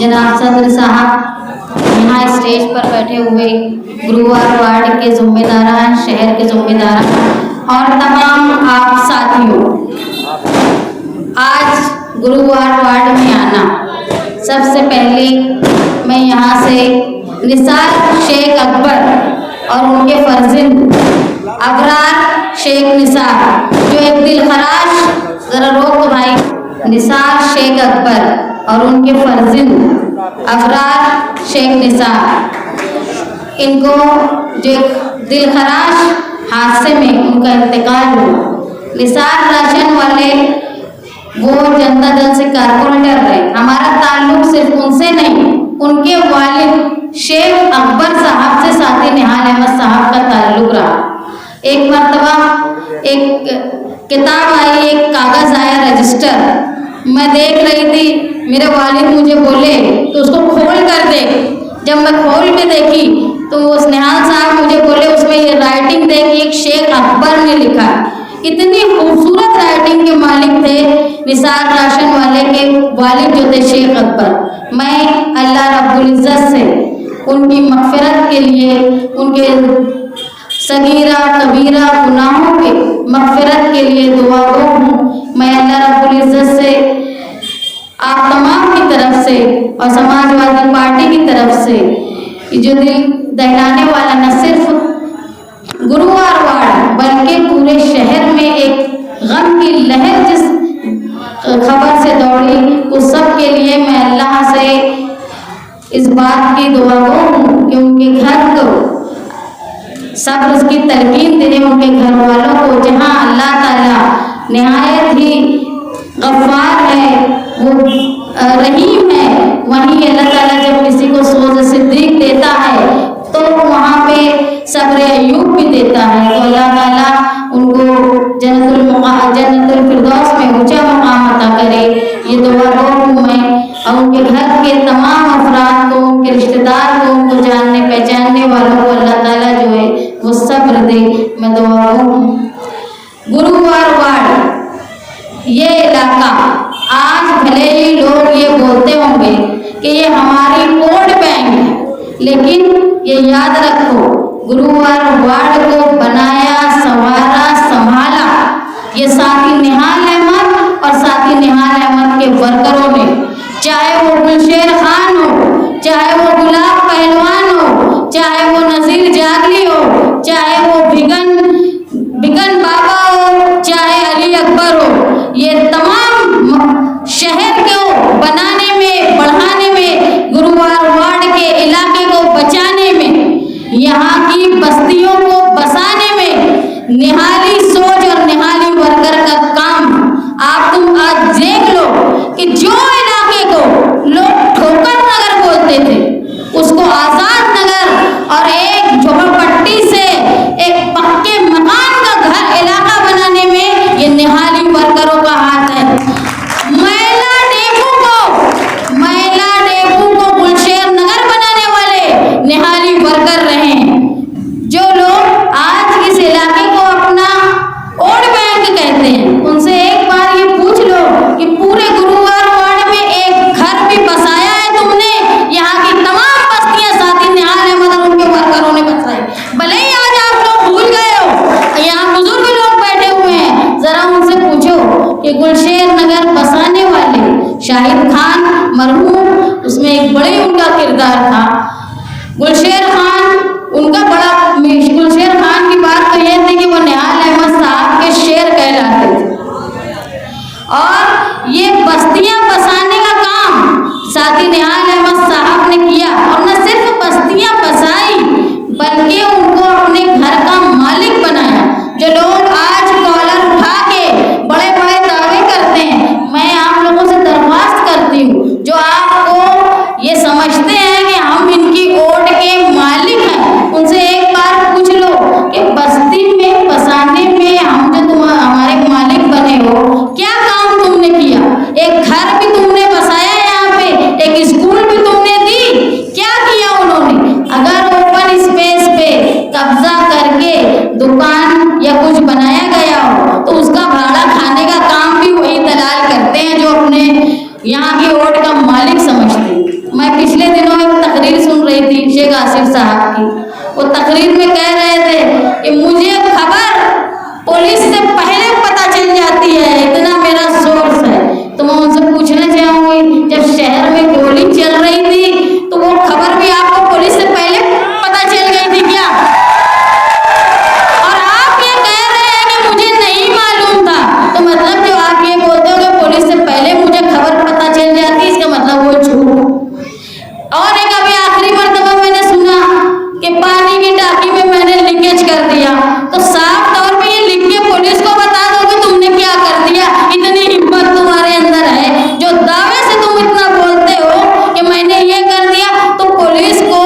जनाब सदर साहब, यहाँ स्टेज पर बैठे हुए गुरुवार वार्ड के जिम्मेदारान, शहर के जिम्मेदारान और तमाम आप साथियों, आज गुरुवार वार्ड में आना, सबसे पहले मैं यहाँ से निसार शेख अकबर और उनके फर्जिंद अबरार शेख निसार, जो एक दिलखराश, ज़रा रोक दो भाई, निसार शेख अकबर और उनके फर्जिंद अबरार शेख निसार, इनको जो एक दिलखराश हादसे में उनका इंतकाल हुआ। निसार राशन वाले वो जनता दल से कारपोरेटर रहे। हमारा ताल्लुक सिर्फ उनसे नहीं, उनके वालिद शेख अकबर साहब से साथी निहाल अहमद साहब का ताल्लुक रहा। एक मरतबा एक किताब आई, एक कागज़ आया रजिस्टर, मैं देख रही थी, मेरे वालिद मुझे बोले तो उसको खोल कर देख। जब मैं खोल के देखी तो उस निहाल साहब मुझे बोले उसमें ये राइटिंग देखी, एक शेख अकबर ने लिखा। इतनी खूबसूरत राइटिंग के मालिक थे निसार राशन वाले के वालिद जो थे शेख अकबर। मैं अल्लाह रब्बुल इज़्ज़त से उनकी मग़फ़िरत के लिए, उनके सगीरा कबीरा गुनाहों के मग़फ़िरत के लिए दुआ गो हूँ। मैं अल्लाह रब्बुल इज़्ज़त से आप तमाम की तरफ से और समाजवादी पार्टी की तरफ से जो दिल दहलाने वाला न सिर्फ गुरुवार वार्ड बल्कि पूरे शहर में एक गम की लहर जिस खबर से दौड़ी, उस सब के लिए मैं अल्लाह से इस बात की दुआ गो हूँ कि उनके घर को सब्र उसकी तलकीन दे, उनके घर वालों को, जहाँ अल्लाह ताला निहायत ही गफ्फार है, वो रहीम है, वहीं अल्लाह ताला जब किसी को सोज़ सिद्दीक देता है तो वहाँ पे सब्र अय्यूब भी देता है। तो अल्लाह ताला उनको जन्नतुल फिरदौस में ऊंचा मकाम अता करे, ये दुआ गो मैं। और उनके घर के तमाम अफराद को, उनके रिश्तेदार को, उनको जानने पहचानने वालों को अल्लाह ताला जो है वो सब्र दे, मैं दुआ गो हूँ। गुरुवार वार्ड ये इलाका, आज भले ही लोग ये बोलते होंगे कि ये हमारी वोट बैंक है, लेकिन ये याद रखो, गुरुवार वार्ड को बनाया, संवारा, संभाला ये साथी निहाल अहमद और साथी निहाल अहमद के वर्करों ने, चाहे वो गुलशेर खान हो, चाहे वो गुलाब पहलवान हो, चाहे वो नज़ीर जागली हो, चाहे वो बिगन बाबा हो, चाहे अली अकबर हो, ये तमाम शहर को बनाने में, बढ़ाने में, गुरुवार वार्ड के इलाके को बचाने में, यहाँ की बस्तियों को बसाने में निहाली सोच और निहाली वर्कर का काम। आप तुम आज देख लो कि जो इलाके को लोग ठोकर नगर बोलते थे, उसको आजाद नगर और एक झोपड़पट्टी से एक पक्के मकान का घर इलाका बनाने में ये निहाली वर्करों का हाथ है। मैला डेपू को गुलशेर नगर बनाने वाले निहाली वर्कर रहे हैं। जो लोग आज इस इलाके को अपना वोट बैंक कहते हैं, उनसे एक बार ये पूछ लो कि पूरे गुरुवार वार्ड में एक घर भी बसाया है तुमने? यहाँ की तमाम बस्तियां साथी निहाल अहमद और उनके वर्करों ने बसाई। भले ही आज आप लोग भूल गए हो, यहाँ बुजुर्ग लोग बैठे हुए हैं, जरा उनसे पूछो कि गुलशेर नगर बसाने वाले शाहिद खान मरहूम, उसमें एक बड़े उनका किरदार था। गुलशेर खान की बात तो यह थी कि वो निहाल अहमद साहब के शेर कहलाते थे, और ये बस्तियां बसाने का काम साथी निहाल अहमद साहब ने किया। और न सिर्फ बस्तियां बसाई बल्कि उनको अपने घर का मालिक बनाया। जो लोग आज कॉलर उठा के बड़े बड़े दावे करते हैं, मैं आप लोगों से दरख्वास्त करती हूँ, जो आपको ये समझते हैं कि हम इनकी वोट के मालिक हैं, उनसे एक बार पूछ लो कि बस्ती में बसाने में हम जो तुम हमारे मालिक बने हो, क्या काम तुमने किया? एक घर भी तुमने बसाया, यहाँ पे एक स्कूल भी तुमने दी, क्या किया उन्होंने? अगर ओपन स्पेस पे कब्जा करके दुकान या कुछ बनाया गया हो तो उसका भाड़ा खाने का काम भी वही दलाल करते हैं जो अपने यहाँ की वोट का मालिक समझते हैं। शेख आसिफ साहब की। वो तकरीर में कह रहे थे कि मुझे खबर पुलिस से पहले पता चल जाती है, इतना मेरा सोर्स है। तो मैं उनसे पूछना चाहूंगी, जब शहर में गोली चल रही थी तो वो खबर भी आपको पुलिस से पहले पता चल गई थी क्या? और आप ये कह रहे हैं कि मुझे नहीं मालूम था, तो मतलब जो आप ये बोलते हो कि पुलिस से पहले मुझे खबर पता चल जाती, इसका मतलब वो झूठ। और एक अभी आखिरी मर्तबा मैंने सुना कि पानी की टाकी में मैंने लीकेज कर दिया, तो साफ तौर पे ये लिख के पुलिस को बता दो कि तुमने क्या कर दिया। इतनी हिम्मत तुम्हारे अंदर है, जो दावे से तुम इतना बोलते हो कि मैंने ये कर दिया, तो पुलिस को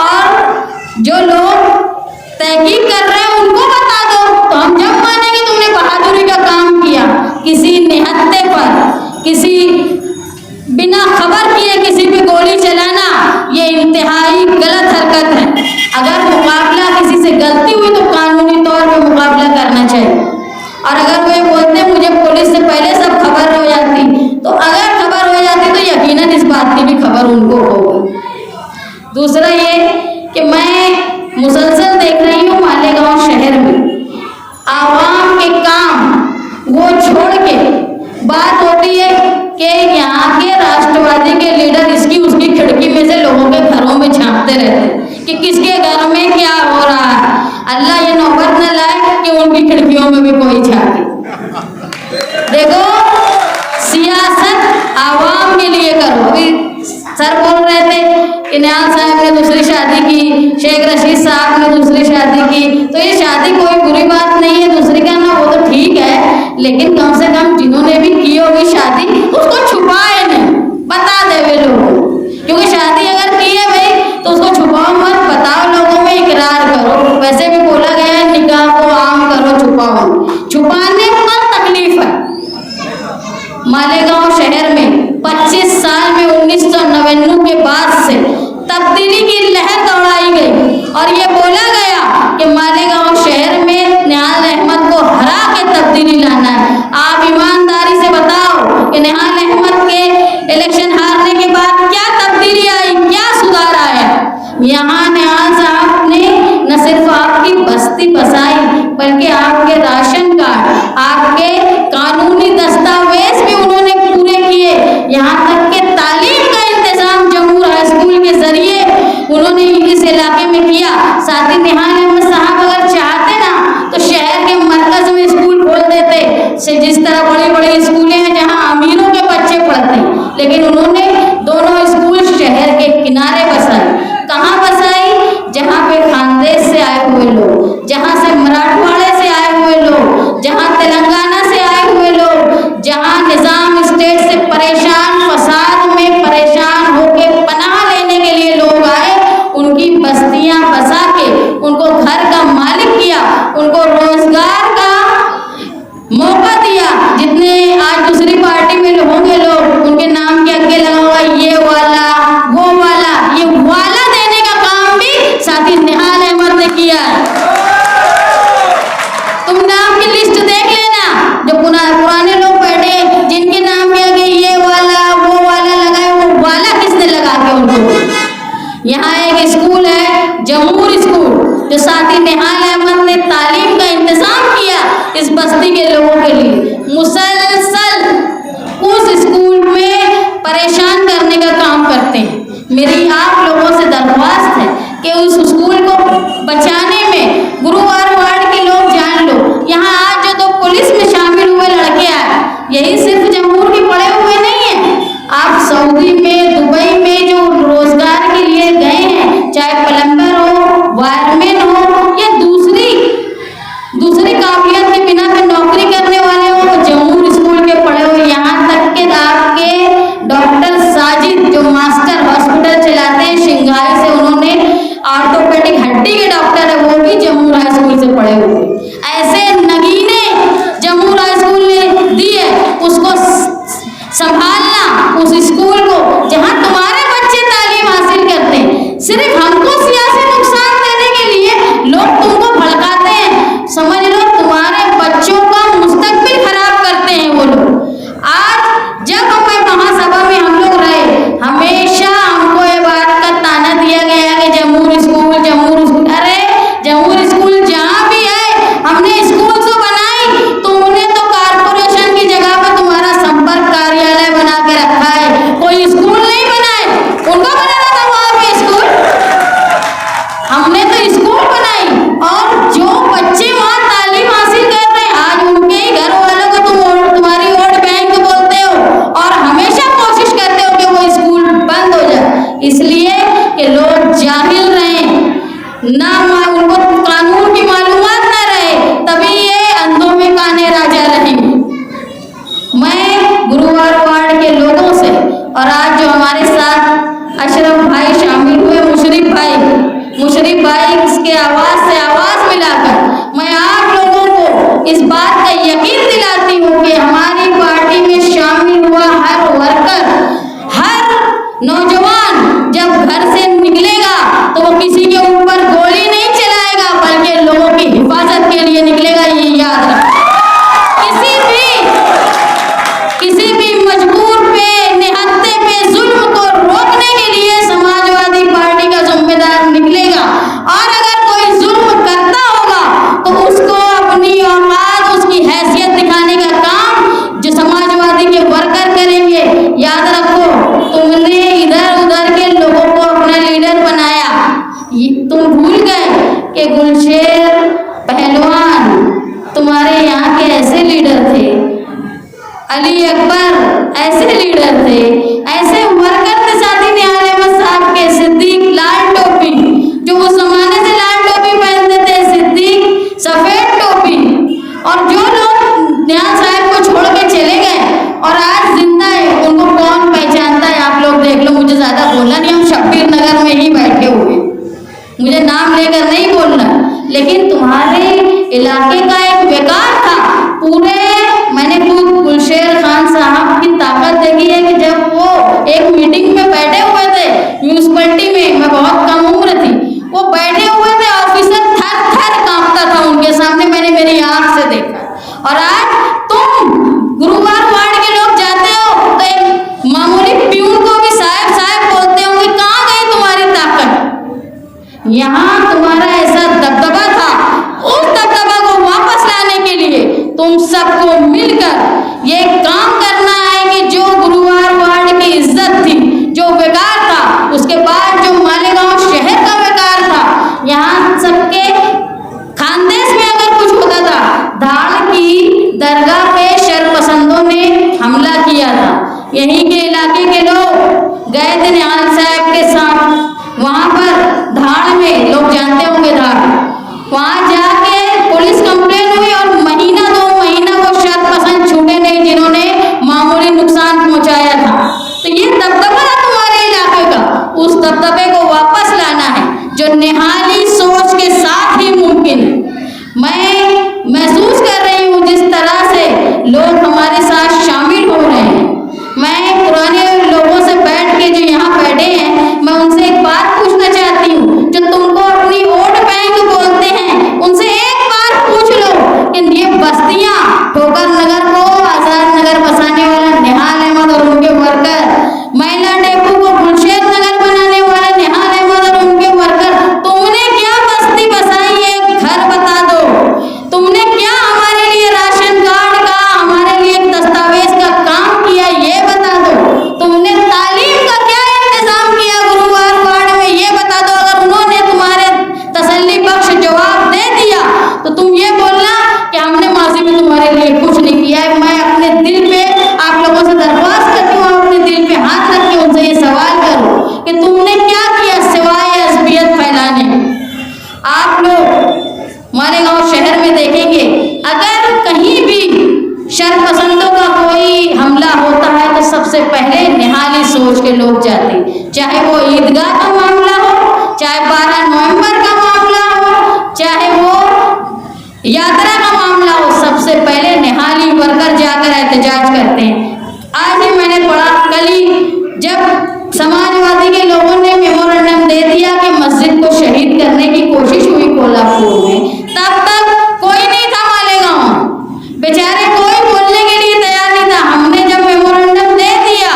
और जो लोग तहकीक कर रहे हैं उनको बता दो, तो हम जब मानेंगे तुमने बहादुरी का काम किया। किसी निहत्थे पर, किसी बिना खबर किए किसी पे गोली चलाना, ये इंतहाई गलत हरकत है। अगर मुकाबला किसी से गलती हुई तो कानूनी तौर पे मुकाबला करना चाहिए। और अगर वे बोलते मुझे पुलिस से पहले सब खबर हो जाती, तो अगर खबर हो जाती तो यकीनन इस बात की भी खबर उनको होगी। दूसरा ये कि मैं मुसलसल देख रही हूँ मालेगांव शहर में आवाम के काम वो छोड़ के बात होती है कि यहाँ के राष्ट्रवादी के लीडर इसकी उसकी खिड़की में से लोगों के घरों में झांकते रहते हैं कि किसके घर में क्या हो रहा है। अल्लाह ये नौबत न लाए कि उनकी खिड़कियों में भी कोई झांके। देखो, सियासत आवाम के लिए करो। अभी सर बोल रहे थे कि निहाल साहब ने दूसरी शादी की, शेख रशीद साहब ने दूसरी शादी की, तो ये शादी कोई बुरी बात नहीं है, दूसरी करना वो तो ठीक है, लेकिन कम से कम जिन्होंने भी की होगी शादी उसको छुपाए नहीं, बता दे वे लोग। क्योंकि शादी अगर की है भाई तो उसको छुपाओ मत, बताओ लोगों में, इकरार करो। वैसे भी बोला गया है निकाह को आम करो, छुपाओ। छुपाने पर तकलीफ है। मालेगांव शहर में 25 साल में 1999 के बाद से तब्दीली की लहर दौड़ाई गई और ये बोला गया कि मालेगांव शहर में निहाल अहमद को हरा के तब्दीली लाना है। आप ईमानदारी से बताओ कि निहाल अहमद के इलेक्शन हारने के बाद क्या तब्दीली आई, क्या सुधार आया? यहाँ निहाल साहब ने न सिर्फ आपकी बस्ती बसाई बल्कि आपके राशन कार्ड, आपके कानूनी दस्तावेज भी उन्होंने पूरे किए। यहाँ तक के तालीम का इंतजाम जमूर हाई स्कूल के जरिए उन्होंने इस इलाके में किया। साथ ही निहाल अहमद साहब अगर चाहते ना तो शहर के मरकज में स्कूल खोल देते, से जिस तरह बड़ी बड़ी स्कूलें हैं जहाँ अमीरों के बच्चे पढ़ते हैं, लेकिन उन्होंने दोनों स्कूल शहर के किनारे बसाए। कहाँ बसाई? जहाँ पे खानदेश से आए हुए लोग, जहाँ से मराठवाड़े से आए हुए लोग, जहाँ तेलंगाना से आए हुए लोग, जहाँ निजाम स्टेट से परेशान, फसाद में परेशान होके पनाह लेने के लिए लोग आए, उनकी बस्तियां बसा के उनको घर का मालिक किया, उनको रोजगार का मौका दिया। जितने आज दूसरी पार्टी में होंगे लोग, उनके नाम के आगे लगा हुआ ये वाला वो वाला, ये वाला देने का काम भी साथ ही निहाल अहमद ने किया है। तुम नाम की लिस्ट देख लेना, जो पुराने लोग बैठे जिनके नाम के आगे ये वाला वो वाला लगाए, वो वाला किसने लगा के उनको। यहाँ एक स्कूल है जमूर स्कूल, जो साथ ही निहाल अहमद ने तालीम का इंतजाम किया इस बस्ती के लोगों के लिए। मुसलसल उस स्कूल में परेशान करने का काम करते हैं। मेरी आप लोगों से दरख्वास्त है कि उस स्कूल को बचाने में गुरुवार वार्ड के लोग जान लो। यहाँ आज जो दो पुलिस में शामिल हुए लड़के आए, यही सिर्फ जमूर के पड़े हुए नहीं है। आप सऊदी में, दुबई में जो रोजगार के लिए गए हैं, चाहे प्लम्बर हो, वायरमैन हो या दूसरी काबिलियत के बिना पे नौकरी करने वाले हो, वो जमूर और आज जो हमारे साथ अशरफ भाई शामिल हुए, मुशर्रफ भाई इसके आवाज़ से आवाज़ मिलाकर मैं आप लोगों को इस बात का यकीन दिलाती हूँ कि हमारी पार्टी में शामिल हुआ हर वर्कर, हर नौजवान जब घर से निकलेगा तो वो किसी के ऊपर गोली नहीं चलाएगा, बल्कि लोगों की हिफाजत के लिए निकलेगा। ये याद रखें। किसी भी मजबूर पे, निहत्थे पे जुल्म को रोकने के लिए समाजवादी पार्टी का जिम्मेदार निकलेगा। और अगर कोई जुल्म करता होगा तो उसको अपनी औकात, उसकी हैसियत दिखाने का काम जो समाजवादी के वर्कर करेंगे। याद रखो, तुमने इधर उधर के लोगों को अपना लीडर बनाया, तुम भूल गए कि गुलशेर पहलवान तुम्हारे यहाँ के ऐसे लीडर थे, अली अकबर ऐसे लीडर थे, ऐसे वर्कर थे साथी निहाल अहमद साहब के, सिद्दीक लाल टोपी जो उस जमाने से लाल टोपी पहनते थे, सिद्दीक सफेद टोपी, और जो लोग निहाल साहब को छोड़ के चले गए और आज जिंदा है, उनको कौन पहचानता है? आप लोग देख लो, मुझे ज्यादा बोलना नहीं, हम शब्बीर नगर में ही बैठे हुए, मुझे नाम लेकर नहीं बोलना, लेकिन तुम्हारे इलाके का एक विकार था पूरे। मैंने खुद गुलशेर खान साहब की ताकत देखी है कि जब वो एक मीटिंग में बैठे हुए थे म्यूनिसिपैलिटी में, मैं बहुत कम उम्र थी, वो बैठे हुए थे, ऑफिसर थर थर कांपता था उनके सामने, मैंने मेरी आंख से देखा। और आज तुम गुरुवार वार्ड के लोग जाते हो तो एक मामूली प्यून को भी साहब साहब बोलते होंगे, कहाँ गई तुम्हारी ताकत? यहाँ तुम्हारा ऐसा दबदबा था, उस दबदबा को वापस लाने के लिए तुम सबको मिलकर ये काम करना है कि जो गुरुवार वार्ड की इज्जत थी, जो विकार था, उसके बाद जो मालेगांव शहर का विकार था, यहाँ सबके खानदेश में अगर कुछ होता था, धाड़ की दरगाह पे शरपसंदों ने हमला किया था। यहीं के इलाके के लोग गए थे निहाल साहब के साथ, वहाँ पर धाड़ में, लोग जानते होंगे धाड़, वहाँ जाके पुलिस कंप्लेन हुई और महीना 2 महीना वो शरपसंद छूटे नहीं जिन्होंने मामूली नुकसान पहुंचाया था। तो ये दबदबा है तुम्हारे इलाके का, उस दबदबे को वापस लाना है जो निहाली सोच के साथ ही मुमकिन है। मैं महसूस कर रही हूँ जिस तरह से लोग हमारे साथ शामिल हो रहे हैं। मैं पुराने लोगों से बैठ के जो यहाँ बैठे हैं, मैं उनसे एक बात पूछना चाहती हूँ, जो तुमको अपनी वोट बैंक बोलते हैं, उनसे एक बार पूछ लो कि ये बस्तियां, ठोकर नगर को आजाद नगर बसाने वाला निहाल अहमद और उनके वर्कर, महिला डेपो को गुलशेर नगर बनाने वाले निहाल अहमद और उनके वर्कर, तुमने क्या बस्ती बसाई है? घर बता दो। तुमने क्या हमारे लिए राशन कार्ड का, हमारे लिए दस्तावेज का काम किया, ये बता दो। तुमने तालीम का क्या इंतजाम किया गुरुवार वार्ड में, ये बता दो। अगर उन्होंने तुम्हारे तसल्ली बख्श जवाब दे दिया तो तुम ये बोलना कि हमने माजी में तुम्हारे लिए कुछ नहीं किया है। मैं अपने दिल पे आप लोगों से दरख्वास्त करती हूँ, अपने दिल पे हाथ रख के उनसे ये सवाल करो कि तुमने क्या किया सिवाय असबियत फैलाने। आप लोग मालेगांव शहर में देखेंगे, अगर कहीं भी शरपसंदों का कोई हमला होता है तो सबसे पहले निहाली सोच के लोग जाते हैं, चाहे वो ईदगाह का मामला हो, चाहे 12 नवंबर का मामला हो, चाहे वो यात्रा का मामला हो, सबसे पहले निहाली वर्कर जाकर एहतजाज करते हैं। आज ही मैंने पढ़ा, कल ही जब समाजवादी के लोगों ने मेमोरेंडम दे दिया कि मस्जिद को शहीद करने की कोशिश हुई कोल्हापुर में, तब तक कोई नहीं था मालेगांव, बेचारे कोई बोलने के लिए तैयार नहीं था। हमने जब मेमोरेंडम दे दिया,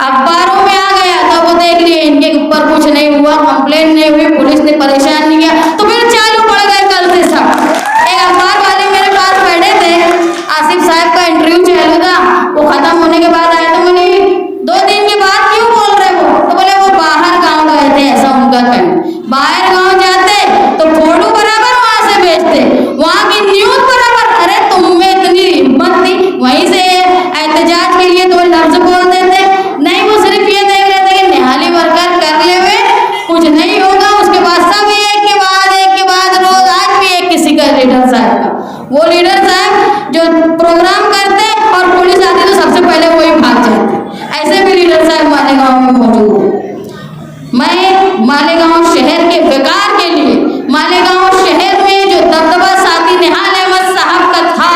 अखबारों में आ गया, तो वो देख लिए इनके ऊपर कुछ नहीं हुआ, कंप्लेन नहीं हुई, पुलिस ने परेशान नहीं किया, तो फिर चालू पड़ गए कल से सब। एक अखबार वाले मेरे पास बैठे थे, आसिफ साहब का इंटरव्यू चालू था, वो खत्म होने के बाद आया, तो मैंने 2 दिन के बाद क्यों बोल रहे हो? तो बोले वो बाहर गाँव गए थे, ऐसा उनका कहना। बाहर गाँव जाते तो फोटो बराबर वहां से भेजते, वहां की न्यूज बराबर। अरे तुम में इतनी हिम्मत थी, वहीं से एहतजाज के लिए 2 लफ्ज बोल देते। नहीं, वो सिर्फ ये देख रहे थे कि निहाली वर्कर कर ले हुए कुछ नहीं होगा, उसके बाद सब ये मालेगांव में मौजूद हूँ। मैं मालेगांव शहर के विकास के लिए, मालेगांव शहर में जो दबदबा साथी निहाल अहमद साहब का था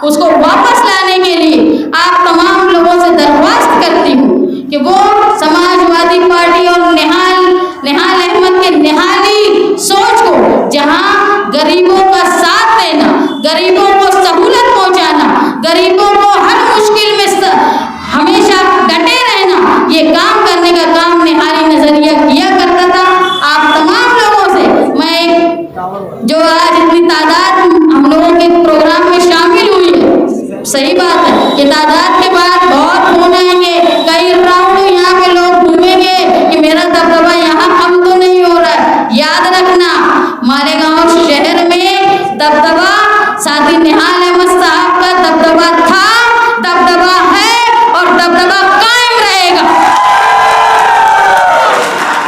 उसको वापस लाने के लिए आप तमाम लोगों से दरख्वास्त करती हूँ कि वो समाजवादी पार्टी और निहाल अहमद के निहाली सोच को, जहां गरीबों का साथ देना, गरीबों को सहूलत पहुंचाना, गरीबों को हर मुश्किल में हमेशा डटे रहना, ये काम करने का काम निहाली नजरिया किया करता था। आप तमाम लोगों से मैं, जो आज इतनी तादाद हम लोगों के प्रोग्राम में शामिल हुई है, सही बात है, ये तादाद के बाद बहुत फोन आएंगे, कई राउंड यहाँ पे लोग घूमेंगे कि मेरा दबदबा यहाँ कम तो नहीं हो रहा है। याद रखना, मालेगांव शहर में दबदबा साथी निहाल अहमद साहब का दबदबा था, दबदबा है और दबदबा कायम रहेगा।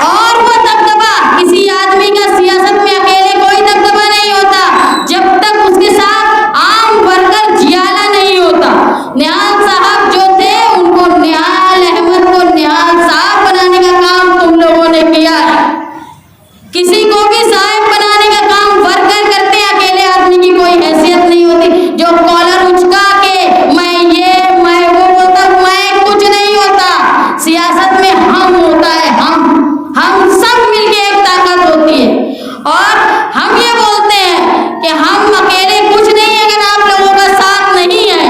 और वो दबदबा किसी आदमी का सियासत में अकेले कोई दबदबा नहीं होता जब तक उसके साथ आम वर्कर जियाला नहीं होता। निहाल साहब जो थे, उनको निहाल अहमद को निहाल साहब बनाने का काम तुम लोगों ने किया है। किसी को भी साहब बनाने का काम वर्कर करते हैं, अकेले आदमी की कोई हैसियत नहीं होती। जो कॉलर उचका के मैं ये मैं वो बोलता, मैं कुछ नहीं होता। सियासत में हम होता है, हम सब मिलके एक ताकत होती है। और हम ये बोलते हैं कि हम अकेले कुछ नहीं है अगर आप लोगों का साथ नहीं है।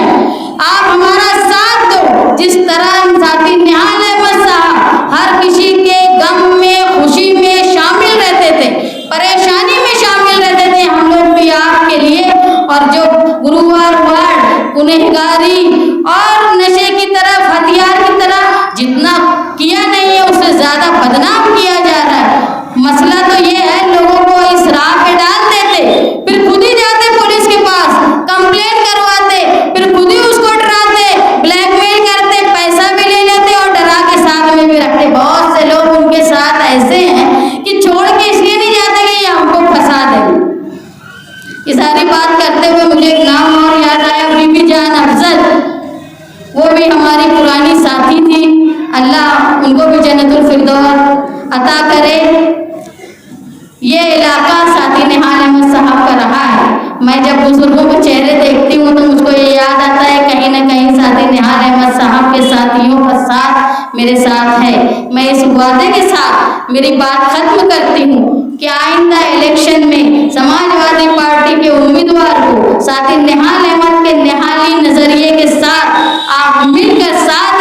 आप हमारा साथ दो। जिस तरह साथी निहाल अहमद साहब हर किसी के गम में, खुशी में शामिल रहते थे, परेशानी में शामिल रहते थे, हम लोग भी आपके लिए। और जो गुरुवार वार्ड गुनहगारी और नशे की तरफ, हथियार की तरफ जितना किया नहीं है, उससे ज्यादा बदनाम किया जा रहा है। मसला तो ये है, लोगों को इस राह पे डाल देते, फिर खुद ही जाते पुलिस के पास, कंप्लेन करवाते, फिर खुद ही उसको डराते, ब्लैकमेल करते, पैसा भी ले लेते और डरा के साथ में भी रखते। बहुत से लोग उनके साथ ऐसे हैं कि छोड़ के इसलिए नहीं जाते कि ये हमको फंसा दे। ये सारी बात करते हुए मुझे एक नाम और याद आया, बीबी जान अफजल, वो भी हमारी पुरानी साथी थी। अल्लाह उनको भी जन्नतुल फिरदौस अता करे। ये इलाका साथी निहाल अहमद साहब का रहा है। मैं जब बुजुर्गों के चेहरे देखती हूँ तो मुझको ये याद आता है, कहीं ना कहीं साथी निहाल अहमद साहब के साथियों का साथ मेरे साथ है। मैं इस वादे के साथ मेरी बात खत्म करती हूँ कि आइंदा इलेक्शन में समाजवादी पार्टी के उम्मीदवार को साथी निहाल अहमद के निहाली नजरिए के साथ आप मिलकर साथ